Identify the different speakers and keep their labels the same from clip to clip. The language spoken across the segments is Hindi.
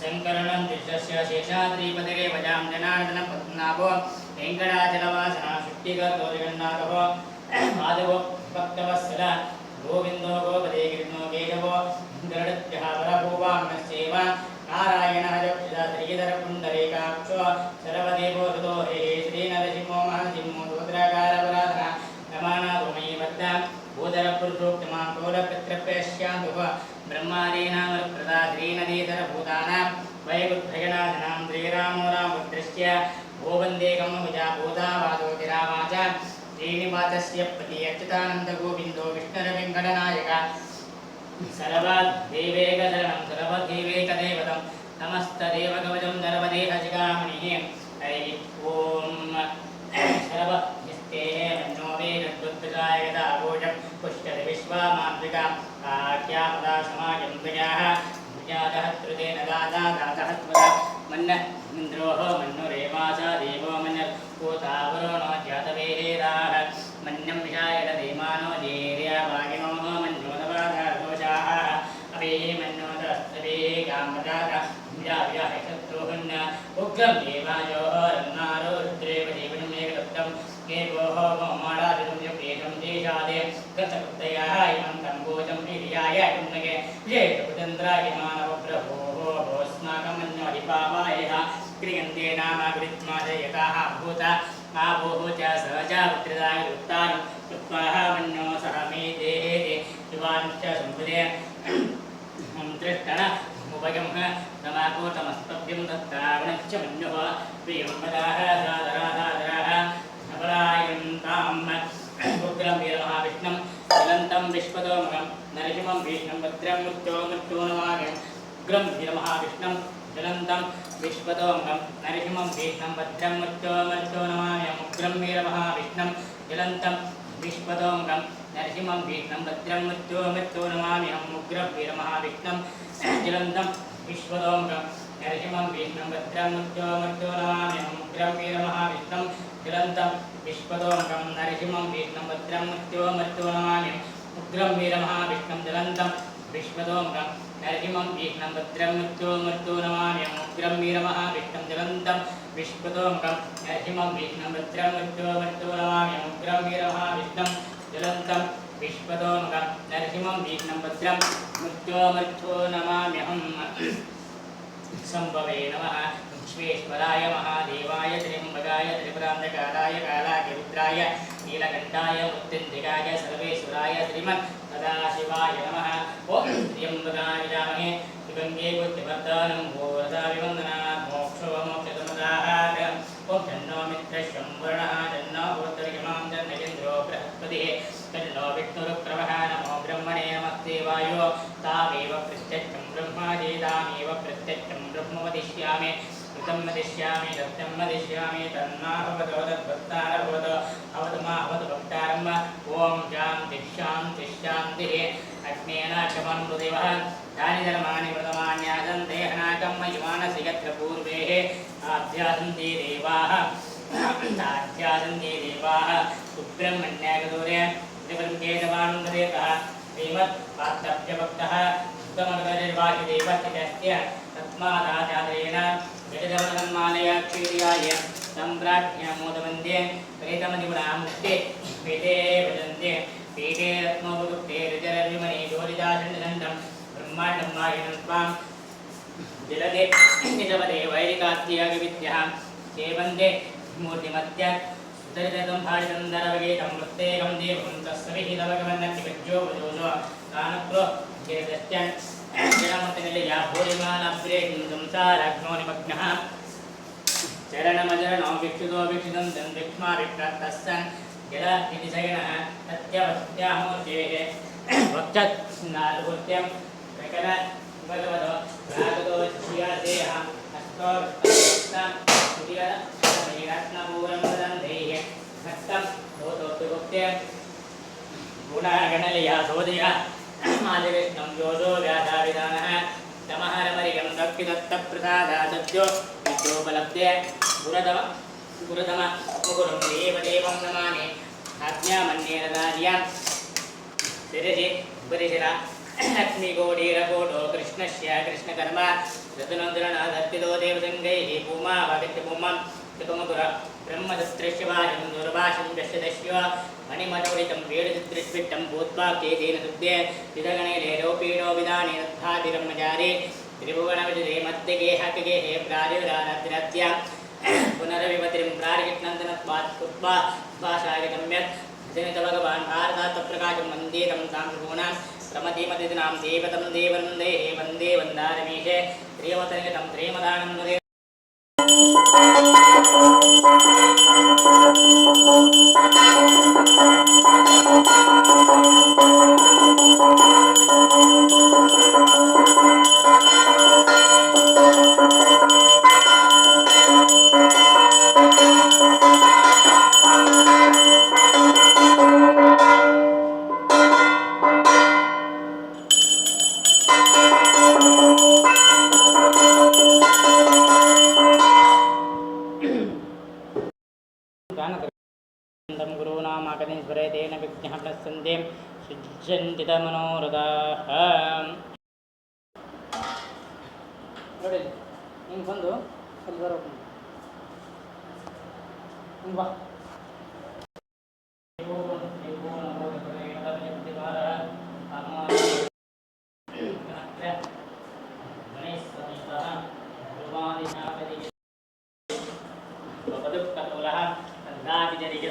Speaker 1: शंकरणं विश्वस्य शेषाद्रिपदगे वजां जनार्दन पद्मनाभो वेंकटाचलवासना शुक्तिगतो जगन्नाथो माधवो भक्तवत्सल गोविंदो गोपदे कृष्णो केशवो गरुडत्यः वरभूवामनस्यैव नारायणः जक्षिता श्रीधरपुण्डरीकाक्षो सर्वदेवो हृदो हे श्रीनरसिंहो महनसिंहो रुद्राकारपराधः नमानाथो मयि बद्ध भूधरपुरुषोक्तमां कोलपितृप्यश्यान्तुः ब्रह्मादीनामप्रदा श्रीनदीधरभूतानां वैकुण्ठगणाधनां श्रीरामो रामपुत्रस्य गोवन्देकं भुजा भूतावादोतिरावाच श्रीनिवासस्य पति अच्युतानन्दगोविन्दो विष्णुरवेङ्कटनायक सर्वदेवैकशरणं सर्वदेवैकदैवतं समस्तदेवकवचं सर्वदेहजिगामणिः हरिः ॐ सर्वस्ते मन्नो वेदद्वद्विजाय गदाघोषं पुष्यति विश्वामात्मिका आख्यापदा समाजं प्रजाः प्रजातः त्रुतेन दाता दातः त्वदा मन्न इन्द्रोः मन्नुरेवासा देवो मन्यर्पूतावरो जातवेदाः मन्यं विषायण देमानो जेर्यावागिनोः मन्योदवादादोषाः अवे मन्योदस्तवेः कामदाः विजाव्याहशत्रुहन् उग्रं देवायोः रन्नारो रुद्रेव जीवनं एकदत्तं केभोः मोमाडादितं यप्रेषं देशादे गतकृतयः इमं तम्बोजं प्रियाय कुन्नगे विजयपुतन्द्राय मानवप्रभोः भोस्माकमन्योधिपावायः क्रियन्ते नामाकृत्मादयताः भूता आभोः च सहजा पुत्रदाय उत्तानं कृत्वाः मन्यो सह मे देहे युवांश्च सम्पदे दृष्टन उपगम समाकोतमस्तभ्यं तत्रावणश्च मन्युः प्रियं वदाः सादराधादराः अपरायन्ताम् उग्रं वीरमहाविष्णुं ज्वलन्तं विश्वतोमुखं नरसिंहं भीष्णं भद्रं मृत्योर्मृत्योर्नमाम्यहम् उग्रं वीरमहाविष्णुं ज्वलन्तं विश्वतोमुखं नरसिंहं भीष्णं भद्रं मृत्योर्मृत्योर्नमाम्यहम् उग्रं वीरमहाविष्णुं ज्वलन्तं विश्वतोमुखं नरसिंहं भीष्णं भद्रं मृत्योर्मृत्योर्नमाम्यहम् उग्रं वीरमहाविष्णुं ज्वलन्तं विश्वतोमुखं नरसिंहं भीष्णं भद्रं मृत्योर्मृत्योर्नमाम्यहम् उग्रं वीरमहाविष्णुं ज्वलन्तं विश्वतोमुखं नरसिंहं भीष्णं भद्रं मृत्योर्मृत्योर्नमाम्यहम् उग्रं वीरमहाविष्णुं ज्वलन्तं विश्वतोमुखं नरसिंहं भीष्णं भद्रं मृत्योर्मृत्योर्नमाम्यहम् उग्रं वीरमहाविष्णुं ज्वलन्तं विश्वतोमुखं नरसिंहं भीष्णं भद्रं मृत्योर्मृत्योर्नमाम्यहम् उग्रं वीरमहाविष्णुं ज्वलन्तं विश्वतोमुखं नरसिंहं भीष्णं भद्रं मृत्योर्मृत्योर्नमाम्यहम् शम्भवे नमः विश्वेश्वराय महादेवाय त्र्यम्बकाय त्रिपुरान्तकालाय कालाग्निरुद्राय नीलकण्ठाय मृत्युञ्जयाय सर्वेश्वराय श्रीमन् सदाशिवाय नमः ॐ त्र्यम्बकाय विजामहे शिवङ्गे बुद्धिवर्धनं भूरदा विवन्दनात् मोक्षो मोक्षसमदाहार ॐ तन्नो मित्रश्वं वरुणः तन्नो भूतर्यमां तन्नगेन्द्रो बृहस्पतिः तन्नो विष्णुरुक्रमः नमो ब्रह्मणे नमस्ते वायो तामेव प्रत्यक्षं ब्रह्माजेतामेव प्रत्यक्षं ब्रह्म वदिष्यामि कृतं वदिष्यामि सत्यं वदिष्यामि तन्माभवतो तद्भक्तारभवतो अवतमाभवतु भक्तारम् ॐ शान्तिः शान्तिः शान्तिः अग्नेन क्षमं हृदेवः तानि धर्माणि व्रतमान्यासन् देहनाकं मयिमानसि यत्र पूर्वेः आध्यासन्ति देवाः सुब्रह्मण्यागदूरे त्रिवृङ्गेतवानुदेतः श्रीमत्पात्रभ्यभक्तः उत्तमगतिर्वासुदेवस्य तस्मादाचार्येण वेदवदन्मालया क्षीर्याय सम्प्राज्ञामोदवन्दे प्रेतमदिगुणामुक्ते वेदे भजन्ते पीठे रत्नोपगुप्ते ऋजरविमणे जोलिदाशण्डदण्डं ब्रह्माण्डं वाहिनं त्वां जलदे निजपदे वैरिकात्यागविद्यः सेवन्ते मूर्तिमत्य सुदरितं भाषितं दरवगीतं प्रत्येकं देवं तस्सविहितभगवन्नतिविज्यो वजोजो तानुप्रो गिरिदश्चन् जलमतनिलया भूरिमानप्रेकिं संसाराग्नो निमग्नः चरणमजरणो भिक्षुतो भिक्षुतं दन्दिक्ष्माभिक्षतस्सन् जलनिधिशयनः तत्यवत्यामूर्तेः वक्षत् नालुभूत्यं प्रकल भगवतो रागतो श्रियादेह हस्तो हस्तं सूर्यरत्नपूरं वदन्धैः हस्तं भूतोत्तुगुप्ते गुणगणलया सोदय मादिविष्णं योजो व्याधाविधानः तमहरमरियं दक्षिदत्तप्रसादादद्यो विद्योपलब्धे गुरतम मुकुरं देवदेवं नमामि आज्ञामन्येरदार्यां शिरसि उपरिशिरा लक्ष्मीकोटीरकोटो कृष्णस्य कृष्णकर्म ऋतुनन्दनदर्पितो देवसङ्गैः पूमावागत्यपूमां चतुमुकुर ब्रह्मदत्रस्य वाचं दुर्भाषं दशदश्य मणिमटोडितं वेडचित्रिष्विष्टं भूत्वाक्येतेन शुद्धे विधगणैरेरोपीडो विधानेन तथातिरम्मचारे त्रिभुवनविजये मध्यगेहकगेः प्रादिविरानतिरत्यां पुनरविपतिं प्रारिकृष्णन्दनत्वात् कृत्वा भाषागम्यत् जनित भगवान् भारतात्प्रकाशं वन्देतं साम्प्रभूणां प्रमतिमतिनां देवतं देवन्दे वन्दे वन्दारमीशे श्रीमतनिगतं श्रीमदानं वदे गुरूणामाकनीश्वरे तेन विज्ञः प्रसन्ते सिद्ध्यन्ति मनोरथाः ನೋಡಿ ಹಿಂಗೆ ಬಂದು ಅಲ್ಲಿ ಬರೋದು ಹಿಂಗೆ ಬಾ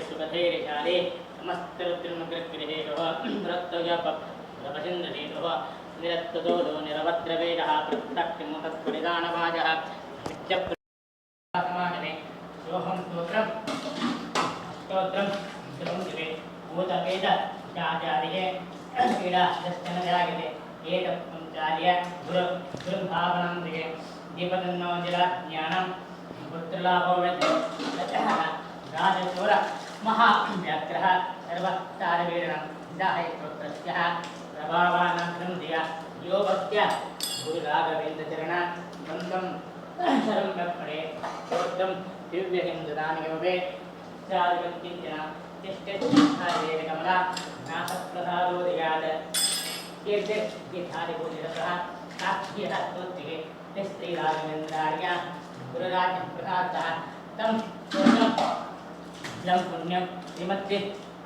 Speaker 1: सुखधैर्यशाले समस्तरुद्रमुग्रगृहेशः निरत्तदोदो निरवद्रवेदः प्रत्यक्षमुतत्परिदानवाजः समानमे सोऽहं स्तोत्रं दिवे भूतवेद चाचार्ये क्रीडा दर्शन जागते एतत्पञ्चार्य गुरुभावनं दिवे दीपतन्नो जलाज्ञानं पुत्रलाभो राजचोर महाव्याघ्रः सर्वतारवीरणं दाहयत्रोत्रस्यः प्रभावानां धिया यो भक्त्य गुरुराघवेन्द्रचरण बन्धं शरं कर्पणे स्तोत्रं दिव्यहिन्ददानयोगे चारुकिञ्चन तिष्ठेत्कमला नासप्रसादोदयात् कीर्तिर्यथादिभूतिरसः साक्ष्यः स्तोत्रिके श्रीराघवेन्द्रार्य गुरुराजप्रसादः तं लं पुण्यं श्रीमद्दे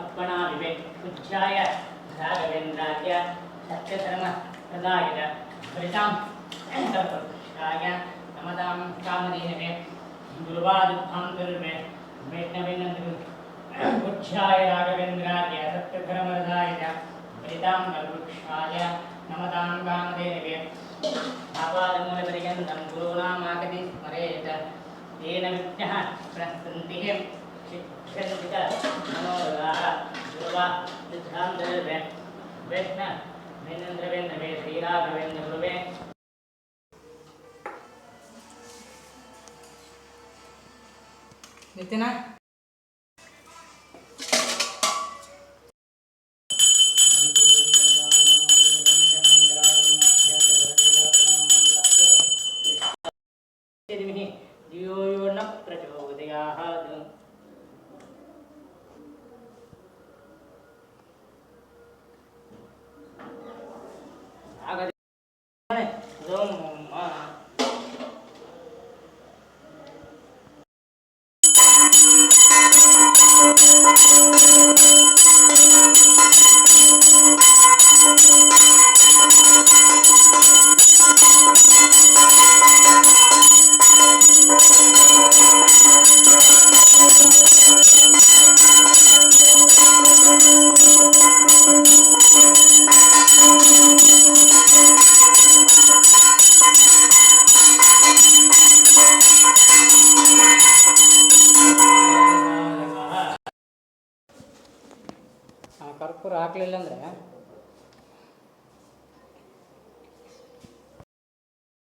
Speaker 1: अपना विवेक उज्जाय राघवेन्द्राय सत्यधर्मप्रदाय फलितां सर्वपुरुषाय नमदां कामधेनवे गुरुवादुत्थां दुर्मे वैष्णवेन्द्र उज्जाय राघवेन्द्राय सत्यधर्मप्रदाय फलितां सर्वपुरुषाय नमदां कामधेनवे आपादमूलपर्यन्तं गुरूणामागति स्मरेत् तेन विज्ञः प्रसन्तिः शिक्षन्तिक मनोरथाः गुरुवा सिद्धां दर्वे वैष्णवेन्द्रवेन्द्रवे श्रीराघवेन्द्रगुरुवे नितिन धियो यो न प्रचोदयात् ಕರ್ಪೂರ ಹಾಕಲಿಲ್ಲ ಅಂದರೆ